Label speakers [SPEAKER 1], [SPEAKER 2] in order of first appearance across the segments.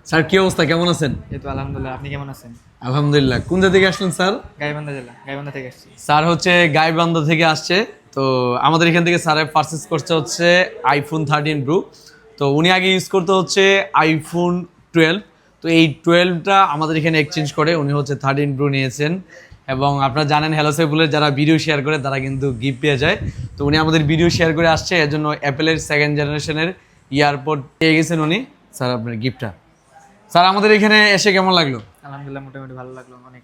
[SPEAKER 1] Sir কি অবস্থা, কেমন আছেন?
[SPEAKER 2] এই তো আলহামদুলিল্লাহ, আপনি কেমন আছেন?
[SPEAKER 1] আলহামদুলিল্লাহ। কোন জায়গা থেকে আসলেন স্যার?
[SPEAKER 2] গাইবান্ধা জেলা, গাইবান্ধা থেকে আসছি।
[SPEAKER 1] স্যার হচ্ছে গাইবান্ধা থেকে আসছে। তো আমাদের এখান থেকে স্যারের পারচেস করছে হচ্ছে আইফোন 13 প্রো। তো উনি আগে ইউজ করতে হচ্ছে আইফোন 12। তো এই 12টা আমাদের এখানে এক্সচেঞ্জ করে উনি হচ্ছে 13 প্রো নিয়েছেন। এবং আপনারা জানেন হ্যালো সেবুলের যারা ভিডিও শেয়ার করে তারা কিন্তু গিফট পেয়ে যায়। তো উনি আমাদের ভিডিও শেয়ার করে আসছে, এর জন্য অ্যাপেলের 2nd জেনারেশনের ইয়ারপড পেয়ে গেছেন উনি। স্যার আপনার গিফটটা। স্যার আমাদের এখানে এসে কেমন লাগলো?
[SPEAKER 2] আলহামদুলিল্লাহ, মোটামুটি ভালো লাগলো, অনেক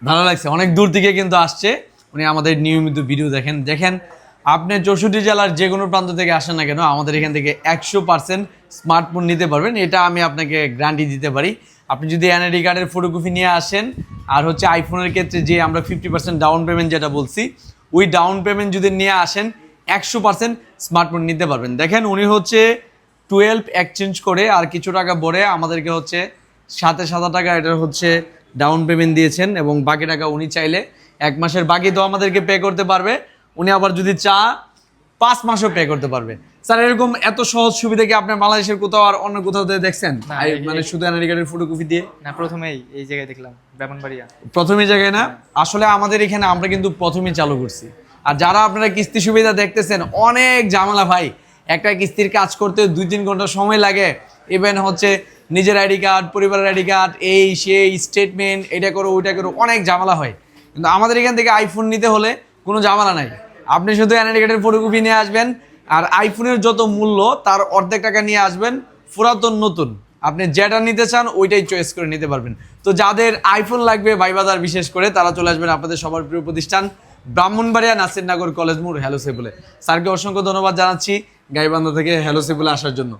[SPEAKER 1] ভালো লাগছে। অনেক দূর থেকে কিন্তু আসছে উনি, আমাদের নিয়মিত ভিডিও দেখেন। আপনি 64 জেলার যে কোনো প্রান্ত থেকে আসেন না কেন, আমাদের এখান থেকে 100% স্মার্টফোন নিতে পারবেন, এটা আমি আপনাকে গ্যারান্টি দিতে পারি। আপনি যদি এনআইডি কার্ডের ফটোকপি নিয়ে আসেন, আর হচ্ছে আইফোনের ক্ষেত্রে যে আমরা 50% ডাউন পেমেন্ট যেটা বলছি, ওই ডাউন পেমেন্ট যদি নিয়ে আসেন 100% স্মার্টফোন নিতে পারবেন। দেখেন উনি হচ্ছে 12 এক্সচেঞ্জ করে আর কিছু টাকা ভরে আমাদেরকে হচ্ছে 7,000 টাকা এটা হচ্ছে ডাউন পেমেন্ট দিয়েছেন, এবং বাকি টাকা উনি চাইলে 1 মাসের বাকি তো আমাদেরকে পে করতে পারবে। উনি আবার যদি 5 মাসও পে করতে পারবে। স্যার এরকম এত সহজ সুবিধা কি আপনার বাংলাদেশের কোথাও আর অন্য কোথাও থেকে দেখছেন?
[SPEAKER 2] না,
[SPEAKER 1] মানে শুধু এনআইডি কার্ডের ফটোকপি দিয়ে?
[SPEAKER 2] না, প্রথমেই এই জায়গায় দেখলাম, ব্রাহ্মণবাড়িয়া।
[SPEAKER 1] প্রথমে জায়গায় না, আসলে আমাদের এখানে আমরা কিন্তু প্রথমেই চালু করছি। আর যারা আপনারা কিস্তি সুবিধা দেখতেছেন, অনেক ঝামেলা ভাই। একটা কিস্তির কাজ করতে 2-3 ঘন্টা সময় লাগে। ইভেন হচ্ছে নিজের আইডি কার্ড, পরিবারের আইডি কার্ড, এই সেই স্টেটমেন্ট, এটা করো ওইটা করো, অনেক ঝামেলা হয়। কিন্তু আমাদের এখান থেকে আইফোন নিতে হলে কোনো ঝামেলা নাই। আপনি শুধু এনআইডি কার্ডের ফটোকপি নিয়ে আসবেন, আর আইফোনের যত মূল্য তার অর্ধেক টাকা নিয়ে আসবেন, পুরাতন নতুন আপনি যেটা নিতে চান ওইটাই চয়েস করে নিতে পারবেন। তো যাদের আইফোন লাগবে ভাইবাজার বিশেষ করে, তারা চলে আসবেন আপনাদের সবার প্রিয় প্রতিষ্ঠান ব্রাহ্মণবাড়িয়া নাসিরনগর কলেজ মোড় হ্যালো সেবুলে। স্যারকে অসংখ্য ধন্যবাদ জানাচ্ছি গাইবান্ধা থেকে হ্যালো সেবুলে আসার জন্য।